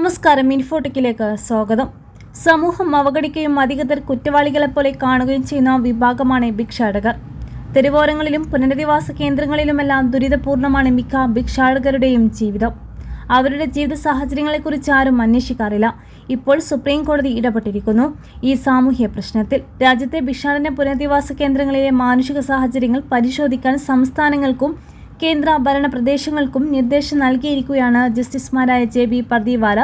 നമസ്കാരം. ഇൻഫോടെക്കിലേക്ക് സ്വാഗതം. സമൂഹം അവഗണിക്കുകയും അധികൃതർ കുറ്റവാളികളെപ്പോലെ കാണുകയും ചെയ്യുന്ന വിഭാഗമാണ് ഭിക്ഷാടകർ. തെരുവോരങ്ങളിലും പുനരധിവാസ കേന്ദ്രങ്ങളിലുമെല്ലാം ദുരിതപൂർണമാണ് മിക്ക ഭിക്ഷാടകരുടെയും ജീവിതം. അവരുടെ ജീവിത സാഹചര്യങ്ങളെക്കുറിച്ച് ആരും അന്വേഷിക്കാറില്ല. ഇപ്പോൾ സുപ്രീം കോടതി ഇടപെട്ടിരിക്കുന്നു ഈ സാമൂഹ്യ പ്രശ്നത്തിൽ. രാജ്യത്തെ ഭിക്ഷാടന പുനരധിവാസ കേന്ദ്രങ്ങളിലെ മാനുഷിക സാഹചര്യങ്ങൾ പരിശോധിക്കാൻ സംസ്ഥാനങ്ങൾക്കും കേന്ദ്ര ഭരണ പ്രദേശങ്ങൾക്കും നിർദ്ദേശം നൽകിയിരിക്കുകയാണ് ജസ്റ്റിസുമാരായ JB പർദിവാല,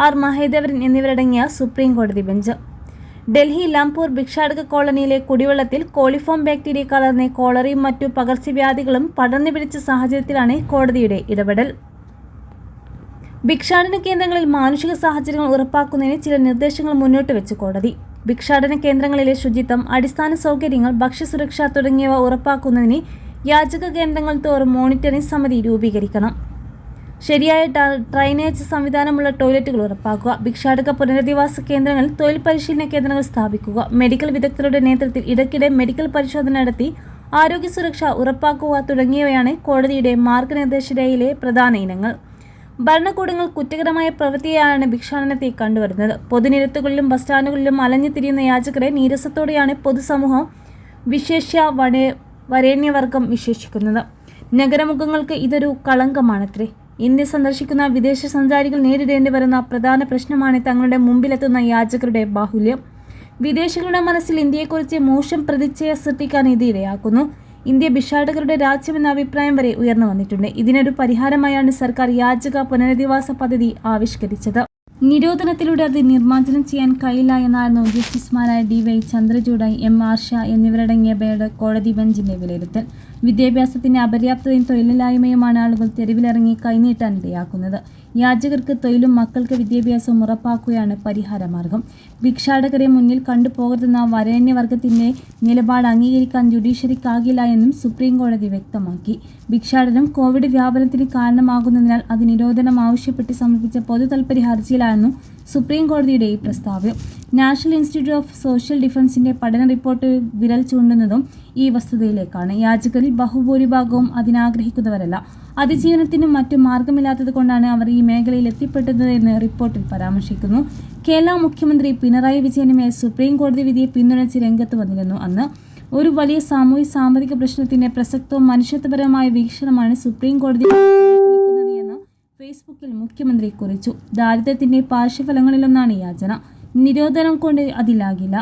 R മഹേദേവൻ എന്നിവരടങ്ങിയ സുപ്രീം കോടതി ബെഞ്ച്. ഡൽഹി ലാംപൂർ ഭിക്ഷാടക കോളനിയിലെ കുടിവെള്ളത്തിൽ കോളിഫോം ബാക്ടീരിയ കലർന്ന് കോളറയും മറ്റു പകർച്ചവ്യാധികളും പടർന്നു പിടിച്ച സാഹചര്യത്തിലാണ് കോടതിയുടെ ഇടപെടൽ. ഭിക്ഷാടന കേന്ദ്രങ്ങളിൽ മാനുഷിക സാഹചര്യങ്ങൾ ഉറപ്പാക്കുന്നതിന് ചില നിർദ്ദേശങ്ങൾ മുന്നോട്ട് വെച്ച് കോടതി. ഭിക്ഷാടന കേന്ദ്രങ്ങളിലെ ശുചിത്വം, അടിസ്ഥാന സൗകര്യങ്ങൾ, ഭക്ഷ്യസുരക്ഷ തുടങ്ങിയവ ഉറപ്പാക്കുന്നതിന് യാചക കേന്ദ്രങ്ങൾ തോറും മോണിറ്ററിംഗ് സമിതി രൂപീകരിക്കണം. ശരിയായ ഡ്രൈനേജ് സംവിധാനമുള്ള ടോയ്ലറ്റുകൾ ഉറപ്പാക്കുക. ഭിക്ഷാടക പുനരധിവാസ കേന്ദ്രങ്ങളിൽ തൊഴിൽ പരിശീലന കേന്ദ്രങ്ങൾ സ്ഥാപിക്കുക. മെഡിക്കൽ വിദഗ്ധരുടെ നേതൃത്വത്തിൽ ഇടയ്ക്കിടെ മെഡിക്കൽ പരിശോധന നടത്തി ആരോഗ്യ സുരക്ഷ ഉറപ്പാക്കുക തുടങ്ങിയവയാണ് കോടതിയുടെ മാർഗനിർദ്ദേശരേഖയിലെ പ്രധാന ഇനങ്ങൾ. ഭരണകൂടങ്ങൾ കുറ്റകരമായ പ്രവൃത്തിയായാണ് ഭിക്ഷാടനത്തെ കണ്ടുവരുന്നത്. പൊതുനിരത്തുകളിലും ബസ് സ്റ്റാൻഡുകളിലും അലഞ്ഞു തിരിയുന്ന യാചകരെ നീരസത്തോടെയാണ് പൊതുസമൂഹം, വിശേഷ്യ വരേണ്യവർഗം വിശേഷിക്കുന്നത്. നഗരമുഖങ്ങൾക്ക് ഇതൊരു കളങ്കമാണത്രേ. ഇന്ത്യ സന്ദർശിക്കുന്ന വിദേശ സഞ്ചാരികൾ നേരിടേണ്ടി വരുന്ന പ്രധാന പ്രശ്നമാണ് തങ്ങളുടെ മുമ്പിലെത്തുന്ന യാചകരുടെ ബാഹുല്യം. വിദേശികളുടെ മനസ്സിൽ ഇന്ത്യയെക്കുറിച്ച് മോശം പ്രതിച്ഛയ സൃഷ്ടിക്കാൻ ഇത് ഇടയാക്കുന്നു. ഇന്ത്യ ഭിക്ഷാടകരുടെ രാജ്യമെന്ന അഭിപ്രായം വരെ ഉയർന്നു വന്നിട്ടുണ്ട്. ഇതിനൊരു പരിഹാരമായാണ് സർക്കാർ യാചക പുനരധിവാസ പദ്ധതി ആവിഷ്കരിച്ചത്. നിരോധനത്തിലൂടെ അത് നിർമ്മാർജ്ജനം ചെയ്യാൻ കഴിയില്ല എന്നായിരുന്നു ജസ്റ്റിസുമാരായ DY ചന്ദ്രചൂഡ്, MR ഷാ എന്നിവരടങ്ങിയ കോടതി ബെഞ്ചിന്റെ വിലയിരുത്തൽ. വിദ്യാഭ്യാസത്തിന്റെ അപര്യാപ്തതയും തൊഴിലില്ലായ്മയുമാണ് ആളുകൾ തെരുവിലിറങ്ങി കൈനീട്ടാൻ ഇടയാക്കുന്നത്. യാചകർക്ക് തൊഴിലും മക്കൾക്ക് വിദ്യാഭ്യാസവും ഉറപ്പാക്കുകയാണ് പരിഹാരമാർഗം. ഭിക്ഷാടകരെ മുന്നിൽ കണ്ടുപോകരുതെന്ന വരേണ്യവർഗത്തിന്റെ നിലപാട് അംഗീകരിക്കാൻ ജുഡീഷ്യറിക്കാകില്ല എന്നും സുപ്രീം കോടതി വ്യക്തമാക്കി. ഭിക്ഷാടനം കോവിഡ് വ്യാപനത്തിന് കാരണമാകുന്നതിനാൽ അത് നിരോധനം ആവശ്യപ്പെട്ട് സമർപ്പിച്ച പൊതു താൽപര്യ ഹർജിയിലായിരുന്നു സുപ്രീം കോടതിയുടെ ഈ പ്രസ്താവ്യം. നാഷണൽ ഇൻസ്റ്റിറ്റ്യൂട്ട് ഓഫ് സോഷ്യൽ ഡിഫൻസിന്റെ പഠന റിപ്പോർട്ട് വിരൽ ചൂണ്ടുന്നതും ഈ വസ്തുതയിലേക്കാണ്. യാചകരിൽ ബഹുഭൂരിഭാഗവും അതിനാഗ്രഹിക്കുന്നവരല്ല. അതിജീവനത്തിനും മറ്റു മാർഗമില്ലാത്തത് കൊണ്ടാണ് അവർ ഈ മേഖലയിൽ എത്തിപ്പെട്ടതെന്ന് റിപ്പോർട്ടിൽ പരാമർശിക്കുന്നു. കേരള മുഖ്യമന്ത്രി പിണറായി വിജയനുമേൽ സുപ്രീം കോടതി വിധിയെ പിന്തുണച്ച് രംഗത്ത് വന്നിരുന്നു. അന്ന് ഒരു വലിയ സാമൂഹ്യ സാമ്പത്തിക പ്രശ്നത്തിന്റെ പ്രസക്തവും മനുഷ്യത്വപരമായ വീക്ഷണമാണ് സുപ്രീം കോടതി എന്ന് ഫേസ്ബുക്കിൽ മുഖ്യമന്ത്രി കുറിച്ചു. ദാരിദ്ര്യത്തിന്റെ പാർശ്വഫലങ്ങളിലൊന്നാണ് യാചന. നിരോധനം കൊണ്ട് അതിലാകില്ല.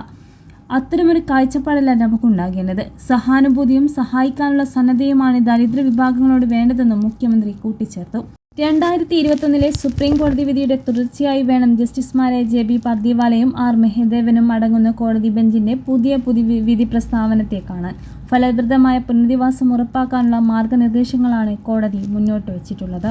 അത്തരമൊരു കാഴ്ചപ്പാടല്ല നമുക്കുണ്ടാകേണ്ടത്. സഹാനുഭൂതിയും സഹായിക്കാനുള്ള സന്നദ്ധയുമാണ് ദരിദ്ര വിഭാഗങ്ങളോട് വേണ്ടതെന്നും മുഖ്യമന്ത്രി കൂട്ടിച്ചേർത്തു. 2021 സുപ്രീം കോടതി വിധിയുടെ തുടർച്ചയായി വേണം ജസ്റ്റിസുമാരായ JB പർദിവാലയും R മഹേദേവനും അടങ്ങുന്ന കോടതി ബെഞ്ചിന്റെ പുതിയ വിധി പ്രസ്താവനത്തെ കാണാൻ. ഫലപ്രദമായ പുനരധിവാസം ഉറപ്പാക്കാനുള്ള മാർഗനിർദ്ദേശങ്ങളാണ് കോടതി മുന്നോട്ട് വച്ചിട്ടുള്ളത്.